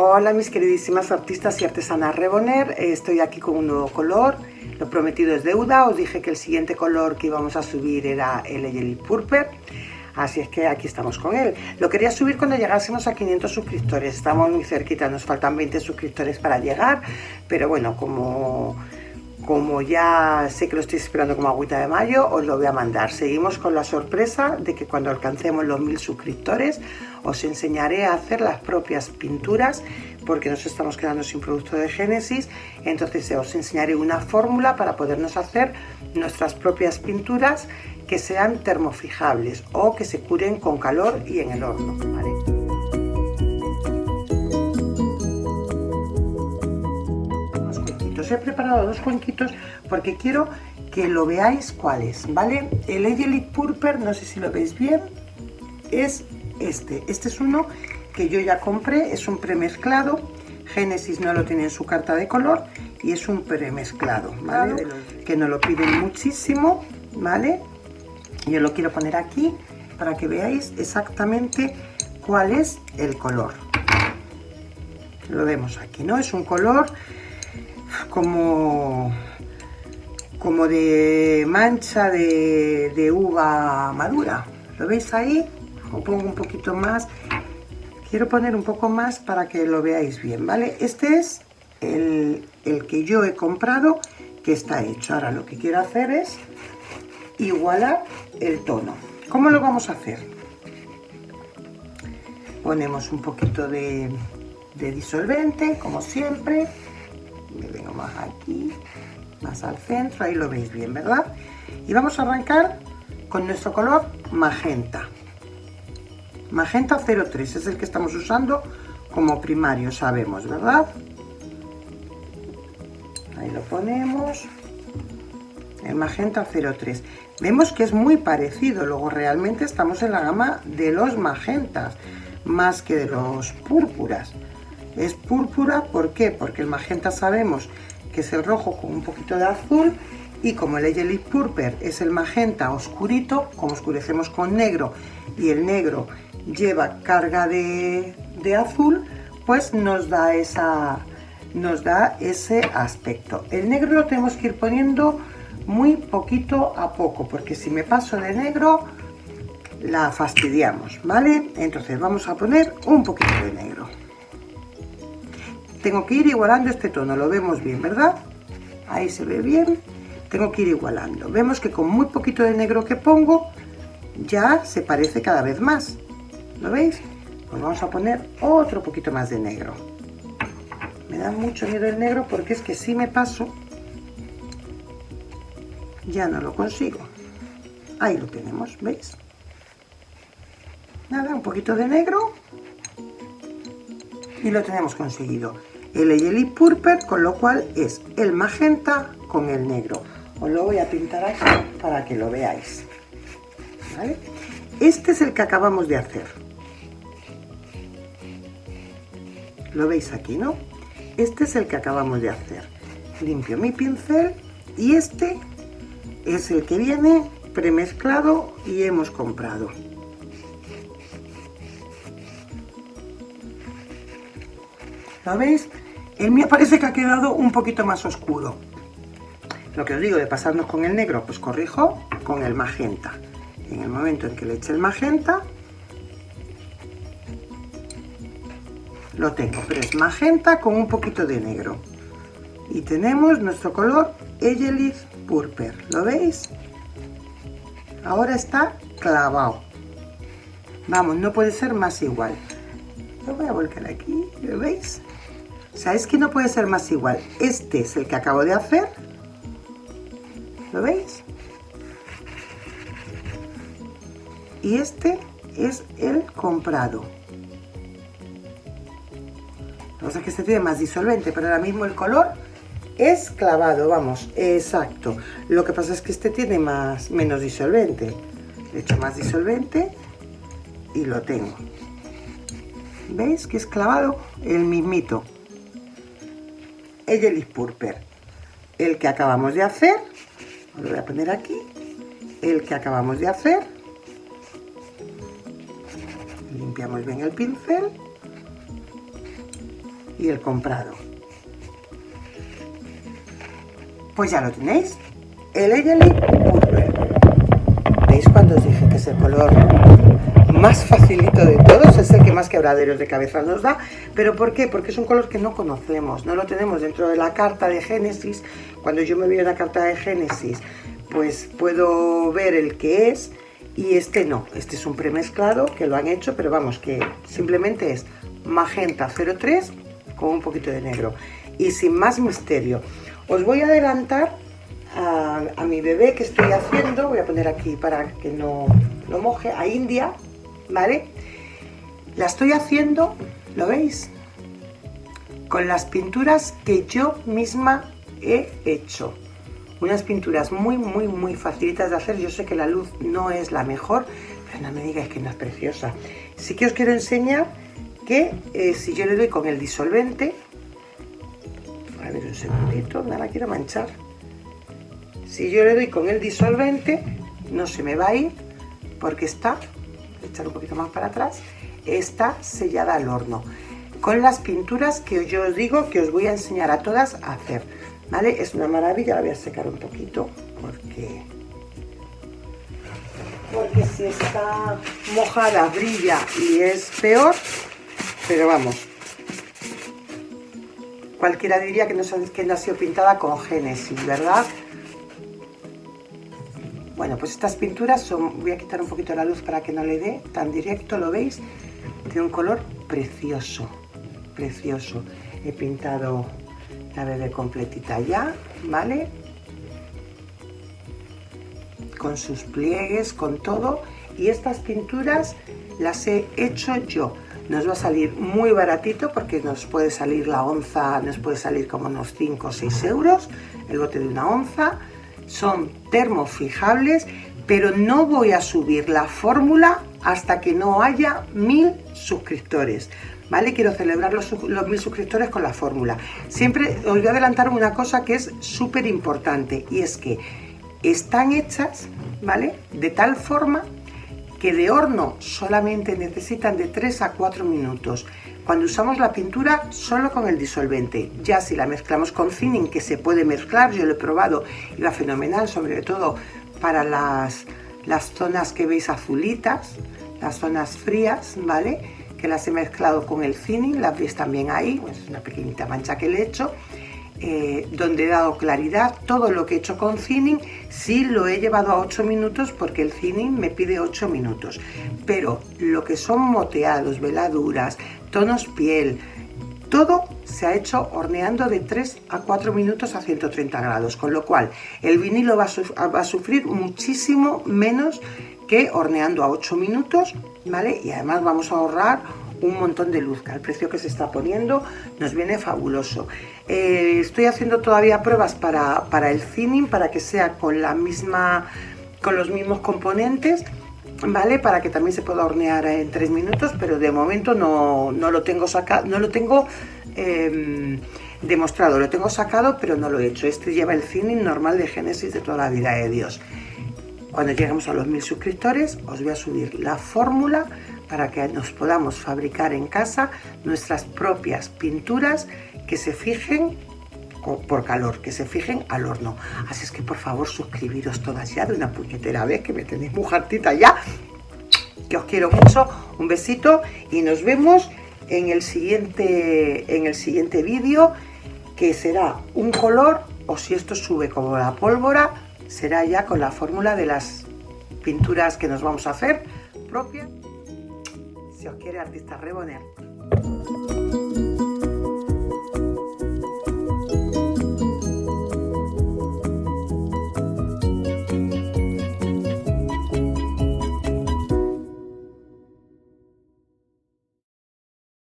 Hola mis queridísimas artistas y artesanas Reboner, estoy aquí con un nuevo color, lo prometido es deuda. Os dije que el siguiente color que íbamos a subir era el Jelly Purple, así es que aquí estamos con él. Lo quería subir cuando llegásemos a 500 suscriptores, estamos muy cerquita, nos faltan 20 suscriptores para llegar, pero bueno, como ya sé que lo estoy esperando como agüita de mayo, os lo voy a mandar. Seguimos con la sorpresa de que cuando alcancemos los 1000 suscriptores os enseñaré a hacer las propias pinturas, porque nos estamos quedando sin producto de Génesis. Entonces os enseñaré una fórmula para podernos hacer nuestras propias pinturas que sean termofijables o que se curen con calor y en el horno, ¿vale? He preparado dos cuenquitos porque quiero que lo veáis cuáles, ¿vale? El Jelly Purple, no sé si lo veis bien, es este es uno que yo ya compré, es un premezclado. Génesis no lo tiene en su carta de color y es un premezclado, ¿vale? Que nos lo piden muchísimo, ¿vale? Yo lo quiero poner aquí para que veáis exactamente cuál es el color. Lo vemos aquí, ¿no? Es un color como de mancha de uva madura. ¿Lo veis ahí? Os pongo un poquito más. Quiero poner un poco más para que lo veáis bien, ¿vale? Este es el que yo he comprado, que está hecho. Ahora lo que quiero hacer es igualar el tono. ¿Cómo lo vamos a hacer? Ponemos un poquito de disolvente, como siempre. Me vengo más aquí, más al centro, ahí lo veis bien, ¿verdad? Y vamos a arrancar con nuestro color magenta. Magenta 03 es el que estamos usando como primario, sabemos, ¿verdad? Ahí lo ponemos. El magenta 03. Vemos que es muy parecido, luego realmente estamos en la gama de los magentas, más que de los púrpuras. Es púrpura, ¿por qué? Porque el magenta sabemos que es el rojo con un poquito de azul, y como el Jelly Purple es el magenta oscurito, como oscurecemos con negro y el negro lleva carga de azul, pues nos da ese aspecto. El negro lo tenemos que ir poniendo muy poquito a poco, porque si me paso de negro la fastidiamos, ¿vale? Entonces vamos a poner un poquito de negro. Tengo que ir igualando este tono, lo vemos bien, ¿verdad? Ahí se ve bien. Tengo que ir igualando. Vemos que con muy poquito de negro que pongo, ya se parece cada vez más. ¿Lo veis? Pues vamos a poner otro poquito más de negro. Me da mucho miedo el negro porque es que si me paso, ya no lo consigo. Ahí lo tenemos, ¿veis? Nada, un poquito de negro y lo tenemos conseguido. El Jelly Purple, con lo cual es el magenta con el negro. Os lo voy a pintar aquí para que lo veáis, ¿vale? Este es el que acabamos de hacer. Lo veis aquí, ¿no? Este es el que acabamos de hacer. Limpio mi pincel y este es el que viene premezclado y hemos comprado. ¿Lo veis? El mío parece que ha quedado un poquito más oscuro. Lo que os digo de pasarnos con el negro, pues corrijo con el magenta. En el momento en que le eche el magenta, lo tengo, pero es magenta con un poquito de negro. Y tenemos nuestro color Jelly Purple. ¿Lo veis? Ahora está clavado. Vamos, no puede ser más igual. Lo voy a volcar aquí, ¿lo veis? O sea, es que no puede ser más igual. Este es el que acabo de hacer. ¿Lo veis? Y este es el comprado. Lo que pasa es que este tiene más disolvente, pero ahora mismo el color es clavado, vamos, exacto. Lo que pasa es que este tiene menos disolvente. Le echo más disolvente y lo tengo. ¿Veis que es clavado? El mismito. El Jelly Purple, el que acabamos de hacer, lo voy a poner aquí, el que acabamos de hacer, limpiamos bien el pincel y el comprado. Pues ya lo tenéis, el Eyelid Purple. ¿Veis cuando os dije que es el color más facilito de todos? Es el que más quebraderos de cabeza nos da. ¿Pero por qué? Porque es un color que no conocemos, no lo tenemos dentro de la carta de Génesis. Cuando yo me veo la carta de Génesis, pues puedo ver el que es, y este no. Este es un premezclado que lo han hecho, pero vamos, que simplemente es magenta 03 con un poquito de negro y sin más misterio. Os voy a adelantar a mi bebé que estoy haciendo. Voy a poner aquí para que no lo moje, a India, ¿vale? La estoy haciendo, ¿lo veis? Con las pinturas que yo misma he hecho. Unas pinturas muy facilitas de hacer. Yo sé que la luz no es la mejor, pero no me digáis que no es preciosa. Sí que os quiero enseñar que si yo le doy con el disolvente, a ver un segundito, no la quiero manchar. Si yo le doy con el disolvente, no se me va a ir porque está, voy a echar un poquito más para atrás, está sellada al horno. Con las pinturas que yo os digo que os voy a enseñar a todas a hacer, ¿vale? Es una maravilla. La voy a secar un poquito porque si está mojada brilla y es peor, pero vamos, cualquiera diría que no ha sido pintada con Génesis, ¿verdad? Bueno, pues estas pinturas son, voy a quitar un poquito la luz para que no le dé tan directo, ¿lo veis? Tiene un color precioso, precioso. He pintado la bebé completita ya, ¿vale? Con sus pliegues, con todo. Y estas pinturas las he hecho yo. Nos va a salir muy baratito porque nos puede salir la onza, nos puede salir como unos 5 o 6 euros el bote de una onza. Son termofijables, pero no voy a subir la fórmula hasta que no haya 1000 suscriptores, ¿vale? Quiero celebrar los 1000 suscriptores con la fórmula. Siempre os voy a adelantar una cosa que es súper importante, y es que están hechas, ¿vale?, de tal forma que de horno solamente necesitan de 3 a 4 minutos. Cuando usamos la pintura solo con el disolvente. Ya si la mezclamos con thinning, que se puede mezclar, yo lo he probado y va fenomenal, sobre todo para las zonas que veis azulitas, las zonas frías, ¿vale?, que las he mezclado con el thinning, las veis también ahí, pues una pequeñita mancha que le he hecho, donde he dado claridad. Todo lo que he hecho con thinning sí lo he llevado a 8 minutos porque el thinning me pide 8 minutos, pero lo que son moteados, veladuras, tonos piel, todo se ha hecho horneando de 3 a 4 minutos a 130 grados, con lo cual el vinilo va a sufrir muchísimo menos que horneando a 8 minutos, ¿vale? Y además vamos a ahorrar un montón de luz, que al precio que se está poniendo nos viene fabuloso. Estoy haciendo todavía pruebas para el thinning, para que sea con los mismos componentes, ¿vale?, para que también se pueda hornear en 3 minutos, pero de momento no lo tengo sacado, no lo tengo demostrado, lo tengo sacado, pero no lo he hecho. Este lleva el thinning normal de Génesis de toda la vida de Dios. Cuando lleguemos a los 1000 suscriptores os voy a subir la fórmula para que nos podamos fabricar en casa nuestras propias pinturas que se fijen por calor, que se fijen al horno. Así es que por favor suscribiros todas ya de una puñetera vez, que me tenéis muy hartita ya, que os quiero mucho. Un besito y nos vemos en el siguiente vídeo, que será un color, o si esto sube como la pólvora, será ya con la fórmula de las pinturas que nos vamos a hacer propias. Si os quiere, artista Reboner.